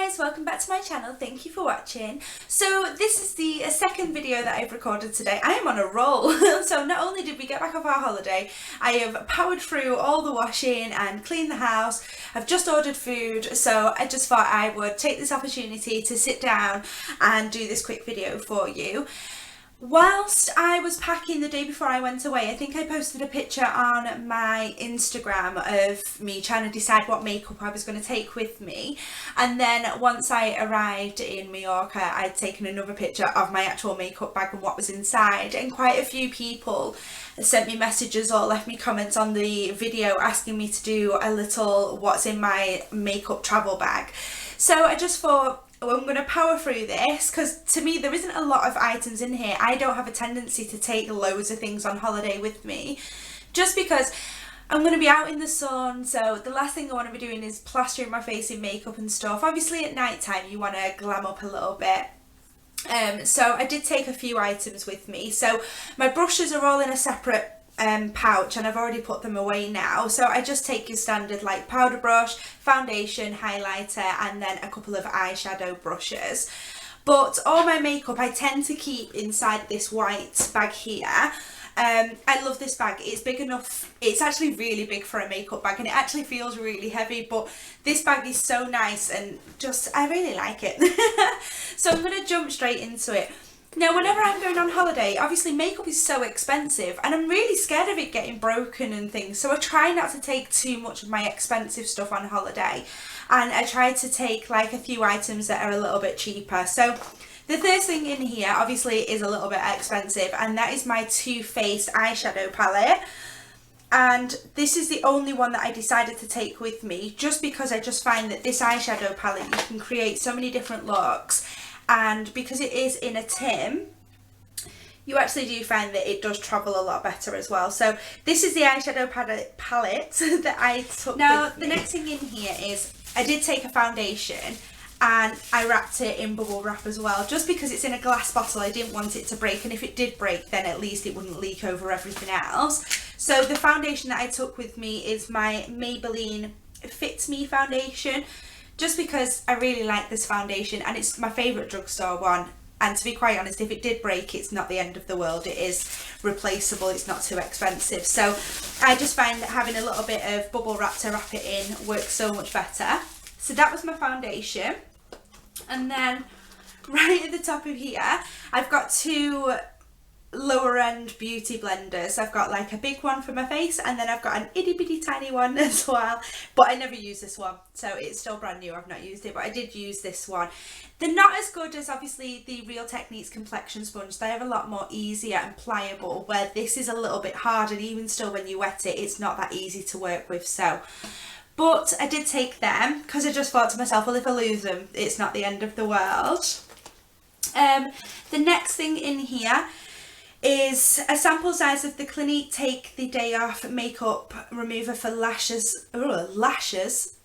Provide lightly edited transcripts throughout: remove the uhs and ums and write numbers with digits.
guys, welcome back to my channel. Thank you for watching. So this is the second video that I've recorded today. I am on a roll. So not only did we get back off our holiday, I have powered through all the washing and cleaned the house. I've just ordered food, so I just thought I would take this opportunity to sit down and do this quick video for you. Whilst I was packing the day before I went away, I think I posted a picture on my Instagram of me trying to decide what makeup I was going to take with me, and then once I arrived in Mallorca I'd taken another picture of my actual makeup bag and what was inside, and quite a few people sent me messages or left me comments on the video asking me to do a little what's in my makeup travel bag. So I just thought, oh, I'm going to power through this because to me there isn't a lot of items in here. I don't have a tendency to take loads of things on holiday with me just because I'm going to be out in the sun, so the last thing I want to be doing is plastering my face in makeup and stuff. Obviously at night time you want to glam up a little bit. So I did take a few items with me. So my brushes are all in a separate pouch and I've already put them away now, so I just take your standard like powder brush, foundation, highlighter, and then a couple of eyeshadow brushes. But all my makeup I tend to keep inside this white bag here. I love this bag. It's big enough, it's actually really big for a makeup bag and it actually feels really heavy, but this bag is so nice and just I really like it. So I'm going to jump straight into it. Now, whenever I'm going on holiday, obviously makeup is so expensive and I'm really scared of it getting broken and things, so I try not to take too much of my expensive stuff on holiday, and I try to take like a few items that are a little bit cheaper. So the first thing in here obviously is a little bit expensive, and that is my Too Faced eyeshadow palette. And this is the only one that I decided to take with me just because I just find that this eyeshadow palette, you can create so many different looks. And because it is in a tin, you actually do find that it does travel a lot better as well. So this is the eyeshadow palette that I took with me. Now the next thing in here is I did take a foundation and I wrapped it in bubble wrap as well, just because it's in a glass bottle. I didn't want it to break, and if it did break then at least it wouldn't leak over everything else. So the foundation that I took with me is my Maybelline Fit Me foundation, just because I really like this foundation and it's my favourite drugstore one, and to be quite honest, if it did break it's not the end of the world. It is replaceable, it's not too expensive. So I just find that having a little bit of bubble wrap to wrap it in works so much better. So that was my foundation, and then right at the top of here I've got two lower end beauty blenders. I've got like a big one for my face and then I've got an itty bitty tiny one as well, but I never use this one, so it's still brand new. I've not used it, but I did use this one. They're not as good as obviously the Real Techniques complexion sponge. They are a lot more easier and pliable, where this is a little bit hard, and even still when you wet it it's not that easy to work with. So but I did take them because I just thought to myself, well, if I lose them it's not the end of the world. The next thing in here is a sample size of the Clinique Take the Day Off makeup remover for lashes,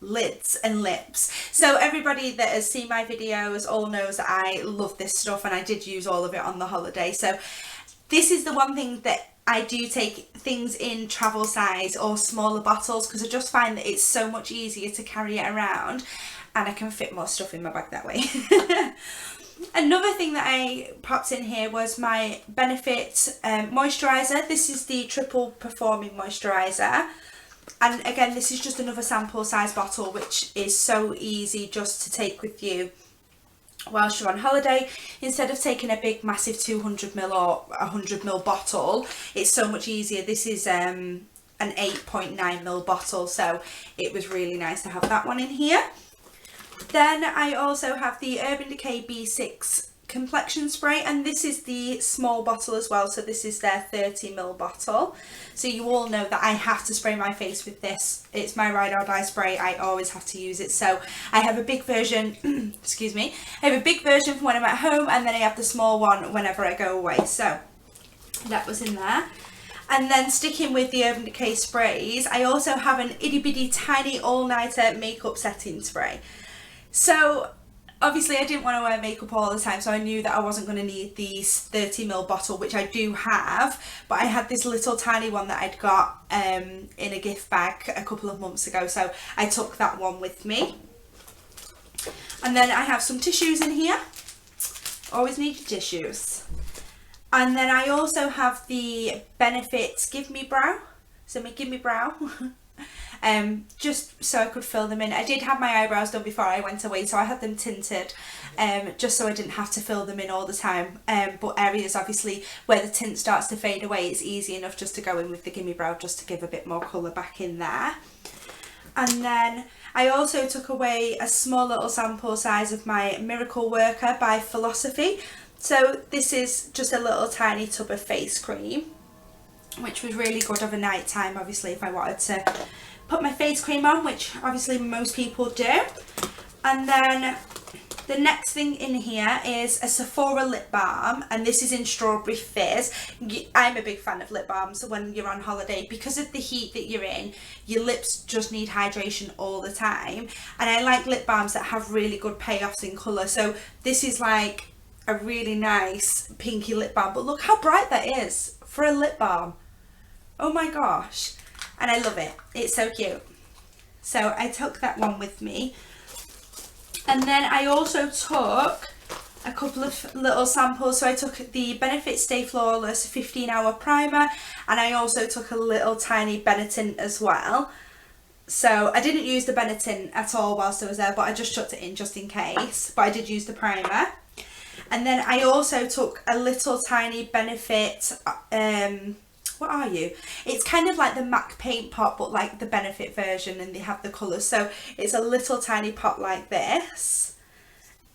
lids and lips. So everybody that has seen my videos all knows that I love this stuff, and I did use all of it on the holiday. So this is the one thing that I do take things in travel size or smaller bottles, because I just find that it's so much easier to carry it around and I can fit more stuff in my bag that way. Another thing that I popped in here was my Benefit moisturiser. This is the triple performing moisturiser, and again this is just another sample size bottle, which is so easy just to take with you whilst you're on holiday. Instead of taking a big massive 200ml or 100ml bottle, it's so much easier. This is an 8.9ml bottle, so it was really nice to have that one in here. Then I also have the Urban Decay B6 complexion spray, and this is the small bottle as well, so this is their 30ml bottle. So you all know that I have to spray my face with this. It's my ride or die spray. I always have to use it. So I have a big version excuse me, I have a big version for when I'm at home, and then I have the small one whenever I go away. So that was in there. And then sticking with the Urban Decay sprays, I also have an itty bitty tiny all-nighter makeup setting spray. So obviously I didn't want to wear makeup all the time, so I knew that I wasn't going to need the 30ml bottle, which I do have, but I had this little tiny one that I'd got in a gift bag a couple of months ago, so I took that one with me. And then I have some tissues in here. Always need your tissues. And then I also have the Benefit Give Me Brow. So my Give Me Brow. Just so I could fill them in. I did have my eyebrows done before I went away, so I had them tinted, just so I didn't have to fill them in all the time. But areas obviously where the tint starts to fade away, it's easy enough just to go in with the Gimme Brow just to give a bit more colour back in there. And then I also took away a small little sample size of my Miracle Worker by Philosophy. So this is just a little tiny tub of face cream, which was really good of a night time, obviously, if I wanted to put my face cream on, which obviously most people do. And then the next thing in here is a Sephora lip balm, and this is in Strawberry Fizz. I'm a big fan of lip balms when you're on holiday. Because of the heat that you're in, your lips just need hydration all the time, and I like lip balms that have really good payoffs in colour. So this is like a really nice pinky lip balm, but look how bright that is for a lip balm. Oh my gosh. And I love it. It's so cute. So I took that one with me. And then I also took a couple of little samples. So I took the Benefit Stay Flawless 15-hour primer, and I also took a little tiny Benetint as well. So I didn't use the Benetint at all whilst I was there, but I just chucked it in just in case. But I did use the primer. And then I also took a little tiny Benefit, what are you? It's kind of like the MAC paint pot, but like the Benefit version, and they have the colours. So it's a little tiny pot like this.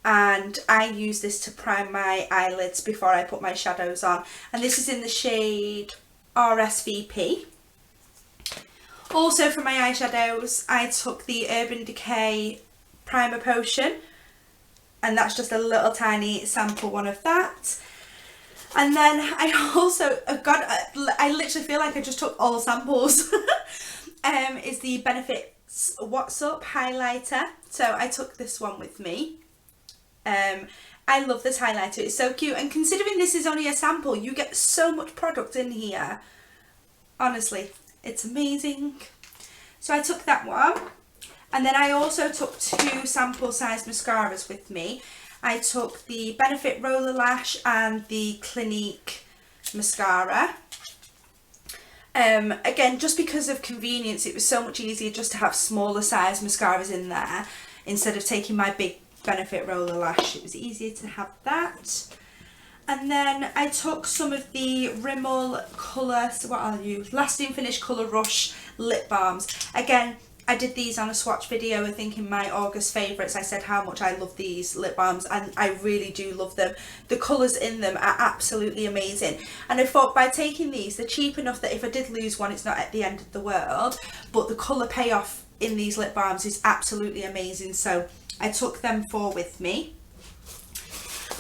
And I use this to prime my eyelids before I put my shadows on. And this is in the shade RSVP. Also for my eyeshadows, I took the Urban Decay Primer Potion. And that's just a little tiny sample one of that. And then I also, I literally feel like I just took all samples, is the Benefit What's Up highlighter. So I took this one with me. I love this highlighter, it's so cute. And considering this is only a sample, you get so much product in here. Honestly, it's amazing. So I took that one. And then I also took 2 sample size mascaras with me. I took the Benefit Roller Lash and the Clinique mascara. Again, just because of convenience, it was so much easier just to have smaller size mascaras in there instead of taking my big Benefit Roller Lash. It was easier to have that. And then I took some of the Rimmel Colour, so what are you? Lasting Finish Colour Rush lip balms. Again, I did these on a swatch video, I think in my August favourites. I said how much I love these lip balms, and I really do love them. The colours in them are absolutely amazing. And I thought by taking these, they're cheap enough that if I did lose one, it's not at the end of the world. But the colour payoff in these lip balms is absolutely amazing. So I took them 4 with me.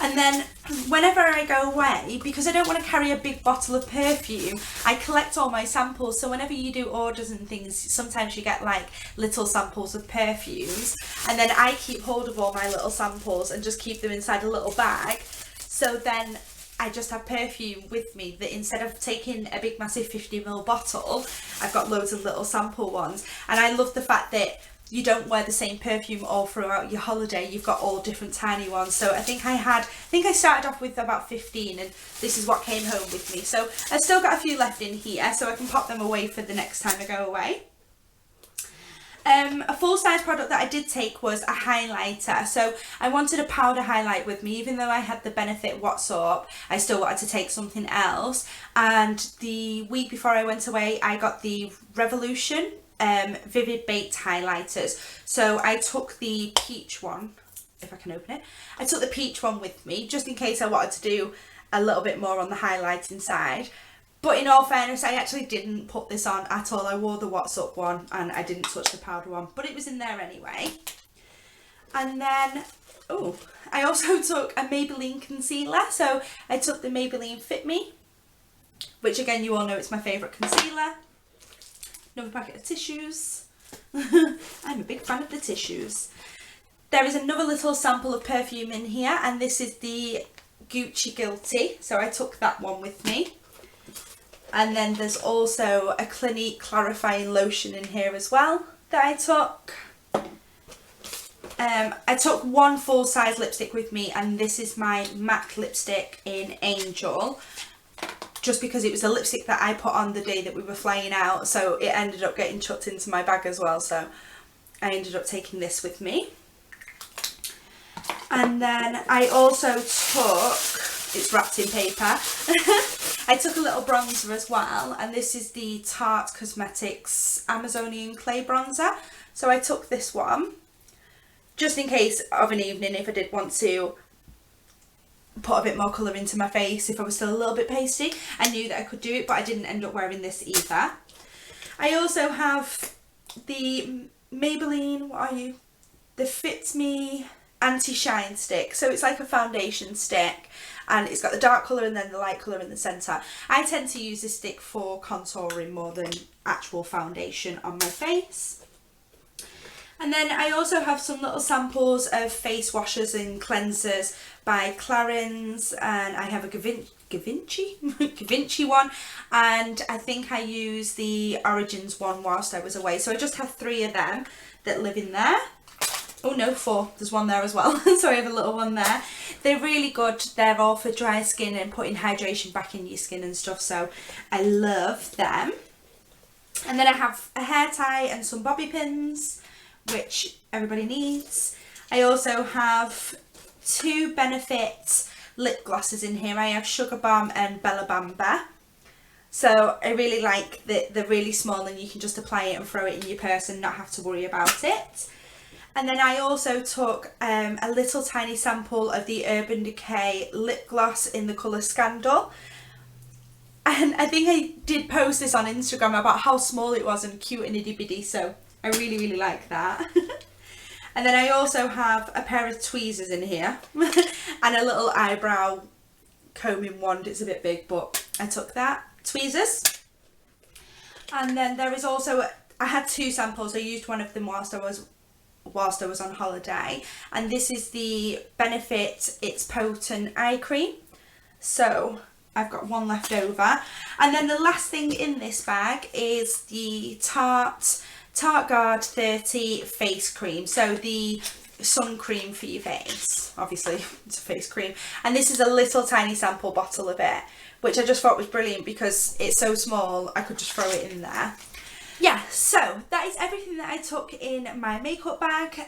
And then whenever I go away, because I don't want to carry a big bottle of perfume, I collect all my samples. So whenever you do orders and things, sometimes you get like little samples of perfumes, and then I keep hold of all my little samples and just keep them inside a little bag. So then I just have perfume with me, that instead of taking a big massive 50ml bottle, I've got loads of little sample ones. And I love the fact that you don't wear the same perfume all throughout your holiday. You've got all different tiny ones. So I think I started off with about 15, and this is what came home with me. So I've still got a few left in here, so I can pop them away for the next time I go away. A full size product that I did take was a highlighter. So I wanted a powder highlight with me, even though I had the Benefit What's Up, I still wanted to take something else. And the week before I went away, I got the Revolution Vivid Baked highlighters. So I took the peach one, if I can open it. I took the peach one with me just in case I wanted to do a little bit more on the highlighting side. But in all fairness, I actually didn't put this on at all. I wore the What's Up one and I didn't touch the powder one, but it was in there anyway. And then, oh, I also took a Maybelline concealer. So I took the Maybelline Fit Me, which again, you all know it's my favourite concealer. Another packet of tissues. I'm a big fan of the tissues. There is another little sample of perfume in here, and this is the Gucci Guilty. So I took that one with me. And then there's also a Clinique clarifying lotion in here as well that I took. I took one full size lipstick with me, and this is my MAC lipstick in Angel, just because it was a lipstick that I put on the day that we were flying out, so it ended up getting chucked into my bag as well, so I ended up taking this with me. And then I also took, it's wrapped in paper, I took a little bronzer as well, and this is the Tarte Cosmetics Amazonian Clay Bronzer. So I took this one, just in case of an evening if I did want to put a bit more colour into my face, if I was still a little bit pasty. I knew that I could do it, but I didn't end up wearing this either. I also have the Maybelline, what are you? The Fit Me Anti-Shine Stick. So it's like a foundation stick, and it's got the dark colour and then the light colour in the centre. I tend to use this stick for contouring more than actual foundation on my face. And then I also have some little samples of face washes and cleansers by Clarins, and I have a Givenchy one, and I think I used the Origins one whilst I was away. So I just have 3 of them that live in there. Oh no, 4. There's one there as well. So I have a little one there. They're really good. They're all for dry skin and putting hydration back in your skin and stuff. So I love them. And then I have a hair tie and some bobby pins, which everybody needs. I also have 2 Benefit lip glosses in here. I have Sugar Bomb and Bella Bamba. So I really like that they're really small and you can just apply it and throw it in your purse and not have to worry about it. And then I also took a little tiny sample of the Urban Decay lip gloss in the colour Scandal. And I think I did post this on Instagram about how small it was and cute and itty bitty, so I really, really like that. And then I also have a pair of tweezers in here and a little eyebrow combing wand. It's a bit big, but I took that. Tweezers. And then there is also, I had 2 samples. I used one of them whilst I was on holiday, and this is the Benefit It's Potent Eye Cream. So I've got one left over. And then the last thing in this bag is the Tarte Guard 30 face cream. So the sun cream for your face. Obviously it's a face cream, and this is a little tiny sample bottle of it, which I just thought was brilliant because it's so small I could just throw it in there. Yeah, so that is everything that I took in my makeup bag.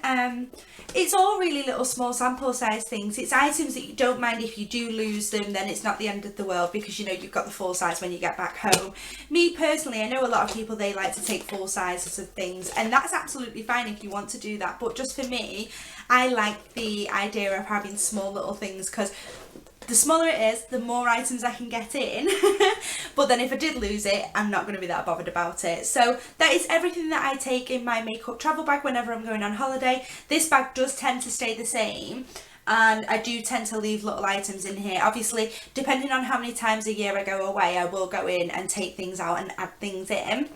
It's all really little small sample size things. It's items that you don't mind if you do lose them, then it's not the end of the world because you know you've got the full size when you get back home. Me personally, I know a lot of people, they like to take full sizes of things, and that's absolutely fine if you want to do that, but just for me, I like the idea of having small little things because the smaller it is, the more items I can get in. But then if I did lose it, I'm not going to be that bothered about it. So that is everything that I take in my makeup travel bag whenever I'm going on holiday. This bag does tend to stay the same, and I do tend to leave little items in here. Obviously, depending on how many times a year I go away, I will go in and take things out and add things in.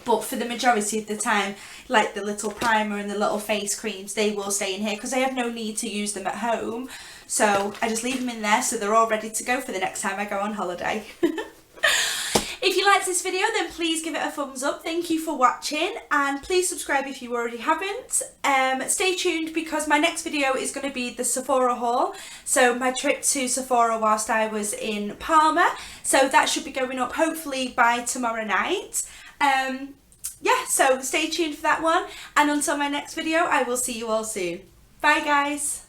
But for the majority of the time, like the little primer and the little face creams, they will stay in here because I have no need to use them at home. So I just leave them in there so they're all ready to go for the next time I go on holiday. If you liked this video, then please give it a thumbs up. Thank you for watching, and please subscribe if you already haven't. Stay tuned because my next video is going to be the Sephora haul. So my trip to Sephora whilst I was in Palma. So that should be going up hopefully by tomorrow night. Yeah, so stay tuned for that one, and until my next video, I will see you all soon. Bye guys.